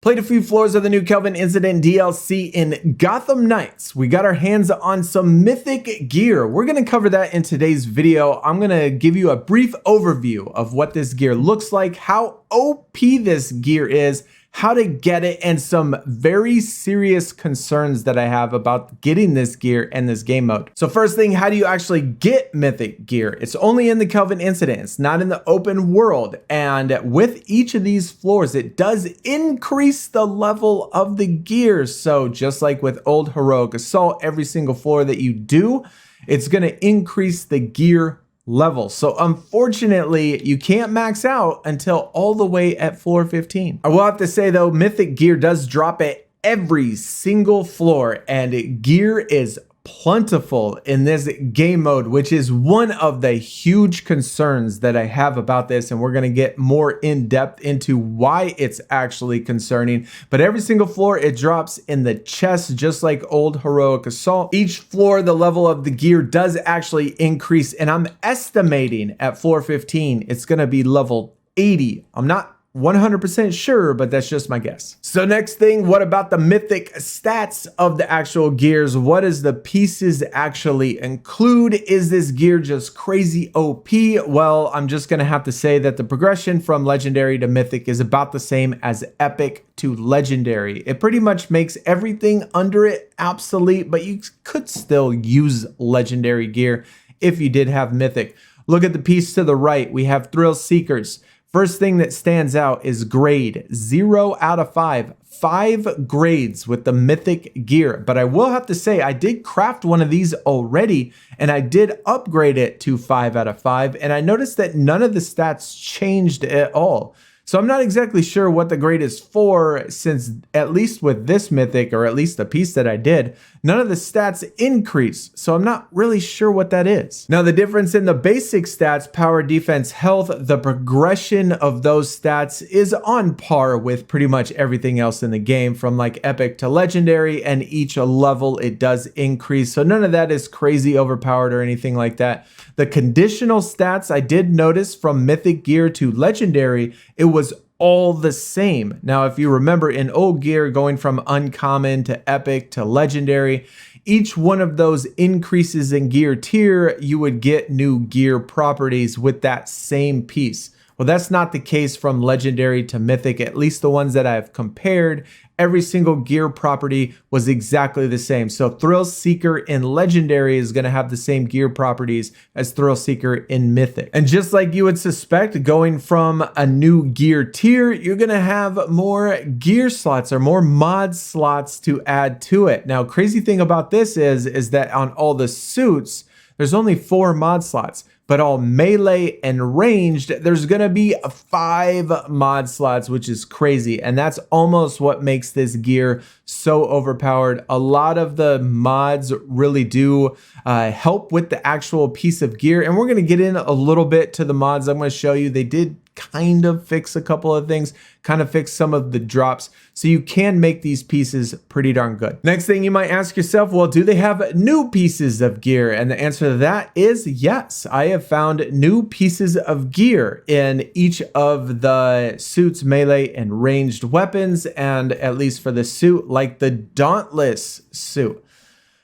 Played a few floors of the new Kelvin Incident DLC in Gotham Knights. We got our hands on some mythic gear. We're going to cover that in today's video. I'm going to give you a brief overview of what this gear looks like, how OP this gear is, how to get it, and some very serious concerns that I have about getting this gear and this game mode. So first thing, how do you actually get mythic gear? It's only in the Kelvin Incident. It's not in the open world. And with each of these floors, it does increase the level of the gear. So just like with old Heroic Assault, every single floor that you do, it's going to increase the gear level. So unfortunately, you can't max out until all the way at floor 15. I will have to say though, mythic gear does drop at every single floor, and gear is plentiful in this game mode, which is one of the huge concerns that I have about this, and we're going to get more in depth into why it's actually concerning. But every single floor, it drops in the chest, just like old Heroic Assault. Each floor, the level of the gear does actually increase, and I'm estimating at floor 15 it's going to be level 80. I'm not 100% sure, but that's just my guess. So next thing, what about the mythic stats of the actual gears? What does the pieces actually include? Is this gear just crazy OP? Well, I'm just gonna have to say that the progression from legendary to mythic is about the same as epic to legendary. It pretty much makes everything under it obsolete, but you could still use legendary gear if you did have mythic. Look at the piece to the right. We have Thrill Seekers. First thing that stands out is grade 0 out of 5. 5 grades with the mythic gear. But I will have to say, I did craft one of these already, and I did upgrade it to 5 out of 5. And I noticed that none of the stats changed at all. So I'm not exactly sure what the grade is for, since at least with this mythic, or at least the piece that I did, none of the stats increase. So I'm not really sure what that is. Now the difference in the basic stats, power, defense, health, the progression of those stats is on par with pretty much everything else in the game, from like epic to legendary, and each level it does increase. So none of that is crazy overpowered or anything like that. The conditional stats I did notice from mythic gear to legendary, it was all the same. Now, if you remember in old gear, going from uncommon to epic to legendary, each one of those increases in gear tier, you would get new gear properties with that same piece. Well, that's not the case from legendary to mythic, at least the ones that I've compared. Every single gear property was exactly the same. So Thrill Seeker in legendary is going to have the same gear properties as Thrill Seeker in mythic. And just like you would suspect, going from a new gear tier, you're going to have more gear slots or more mod slots to add to it. Now, crazy thing about this is that on all the suits, there's only 4 mod slots. But all melee and ranged, there's gonna be 5 mod slots, which is crazy. And that's almost what makes this gear so overpowered. A lot of the mods really do help with the actual piece of gear. And we're gonna get in a little bit to the mods I'm gonna show you. They did kind of fix a couple of things, kind of fix some of the drops, so you can make these pieces pretty darn good. Next thing you might ask yourself, well, do they have new pieces of gear? And the answer to that is yes. I have found new pieces of gear in each of the suits, melee and ranged weapons, and at least for the suit, like the Dauntless suit.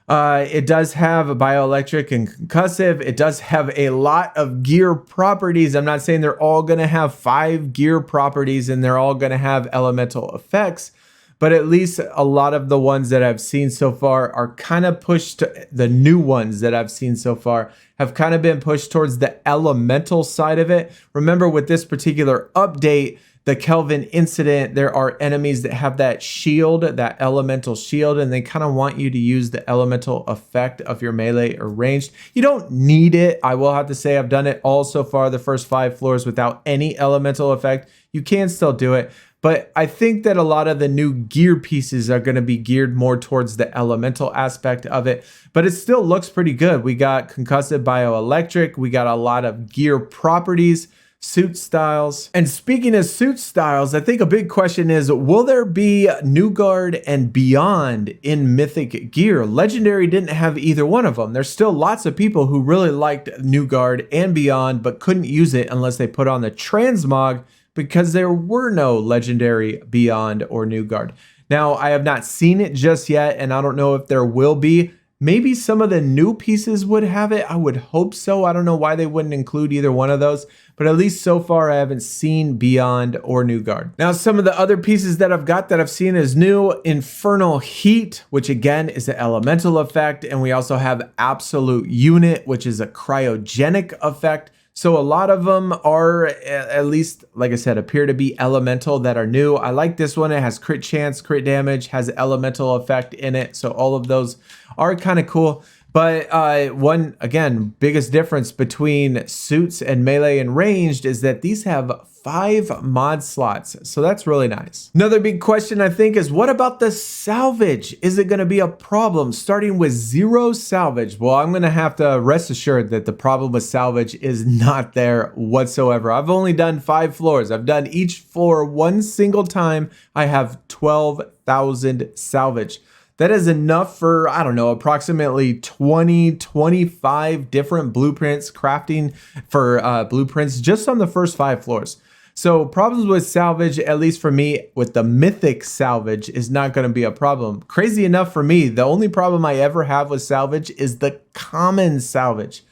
It does have a bioelectric and concussive. It does have a lot of gear properties. I'm not saying they're all going to have 5 gear properties and they're all going to have elemental effects, but at least a lot of the ones that I've seen so far are kind of pushed, the new ones that I've seen so far have kind of been pushed towards the elemental side of it. Remember, with this particular update, the Kelvin Incident, there are enemies that have that shield, that elemental shield, and they kind of want you to use the elemental effect of your melee or ranged. You don't need it. I will have to say I've done it all so far, the first 5 floors, without any elemental effect. You can still do it, but I think that a lot of the new gear pieces are going to be geared more towards the elemental aspect of it, but it still looks pretty good. We got concussive bioelectric. We got a lot of gear properties, suit styles. And speaking of suit styles, I think a big question is, will there be New Guard and Beyond in mythic gear? Legendary didn't have either one of them. There's still lots of people who really liked New Guard and Beyond, but couldn't use it unless they put on the transmog because there were no legendary Beyond or New Guard. Now, I have not seen it just yet, and I don't know if there will be. Maybe some of the new pieces would have it. I would hope so. I don't know why they wouldn't include either one of those, but at least so far I haven't seen Beyond or New Guard. Now, some of the other pieces that I've got that I've seen is new Infernal Heat, which again is an elemental effect, and we also have Absolute Unit, which is a cryogenic effect. So a lot of them are, at least, like I said, appear to be elemental that are new. I like this one. It has crit chance, crit damage, has elemental effect in it. So all of those are kind of cool. But one, again, biggest difference between suits and melee and ranged is that these have 5 mod slots. So that's really nice. Another big question, I think, is what about the salvage? Is it going to be a problem starting with 0 salvage? Well, I'm going to have to rest assured that the problem with salvage is not there whatsoever. I've only done 5 floors. I've done each floor one single time. I have 12,000 salvage. That is enough for, I don't know, approximately 20, 25 different blueprints, crafting for blueprints just on the first 5 floors. So problems with salvage, at least for me, with the Mythic Salvage is not going to be a problem. Crazy enough for me, the only problem I ever have with salvage is the common salvage.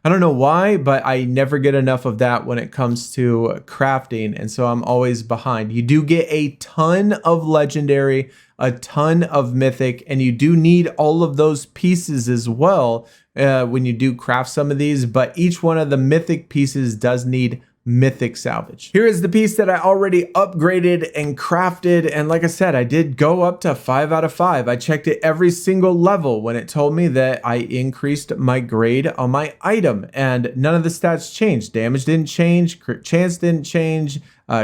I don't know why, but I never get enough of that when it comes to crafting, and so I'm always behind. You do get a ton of legendary, a ton of mythic, and you do need all of those pieces as well when you do craft some of these, but each one of the mythic pieces does need Mythic Salvage. Here is the piece that I already upgraded and crafted, and like I said, I did go up to 5 out of 5. I checked it every single level when it told me that I increased my grade on my item, and none of the stats changed. Damage didn't change, crit chance didn't change,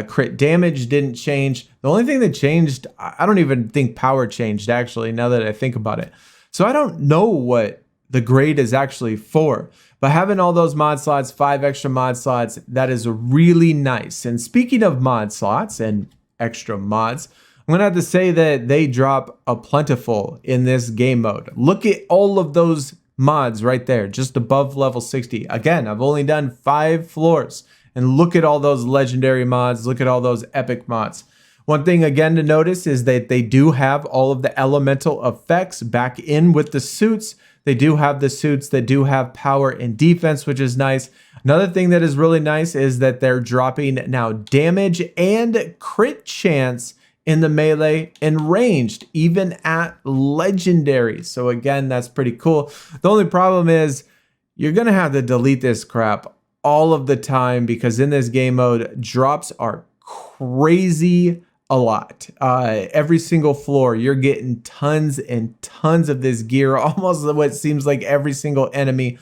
crit damage didn't change. The only thing that changed, I don't even think power changed actually, now that I think about it. So I don't know what the grade is actually for. But having all those mod slots, 5 extra mod slots, that is really nice. And speaking of mod slots and extra mods, I'm going to have to say that they drop a plentiful in this game mode. Look at all of those mods right there, just above level 60. Again, I've only done 5 floors. And look at all those legendary mods. Look at all those epic mods. One thing again to notice is that they do have all of the elemental effects back in with the suits. They do have the suits that do have power and defense, which is nice. Another thing that is really nice is that they're dropping now damage and crit chance in the melee and ranged, even at legendary. So again, that's pretty cool. The only problem is you're going to have to delete this crap all of the time because in this game mode, drops are crazy a lot. Every single floor, you're getting tons and tons of this gear, almost what seems like every single enemy.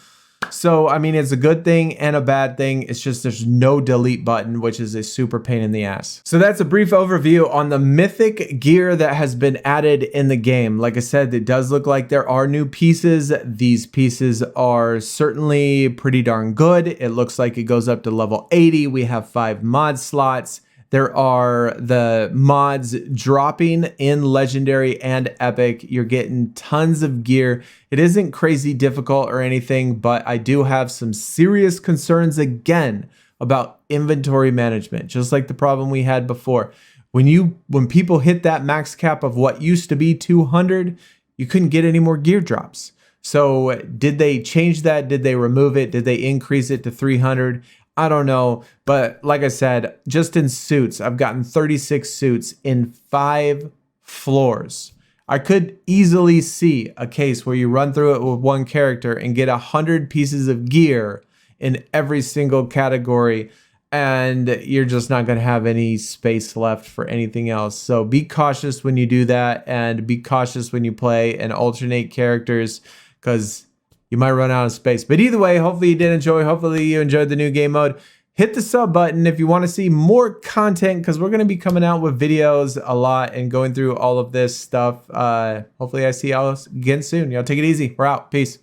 So, I mean, it's a good thing and a bad thing. It's just there's no delete button, which is a super pain in the ass. So that's a brief overview on the mythic gear that has been added in the game. Like I said, it does look like there are new pieces. These pieces are certainly pretty darn good. It looks like it goes up to level 80. We have 5 mod slots. There are the mods dropping in legendary and epic. You're getting tons of gear. It isn't crazy difficult or anything, but I do have some serious concerns again about inventory management, just like the problem we had before. When people hit that max cap of what used to be 200, you couldn't get any more gear drops. So did they change that? Did they remove it? Did they increase it to 300? I don't know, but like I said, just in suits, I've gotten 36 suits in 5 floors. I could easily see a case where you run through it with one character and get 100 pieces of gear in every single category, and you're just not going to have any space left for anything else. So be cautious when you do that, and be cautious when you play and alternate characters, because you might run out of space. But either way, hopefully you did enjoy. Hopefully you enjoyed the new game mode. Hit the sub button if you want to see more content, because we're going to be coming out with videos a lot and going through all of this stuff. Hopefully I see y'all again soon. Y'all take it easy. We're out. Peace.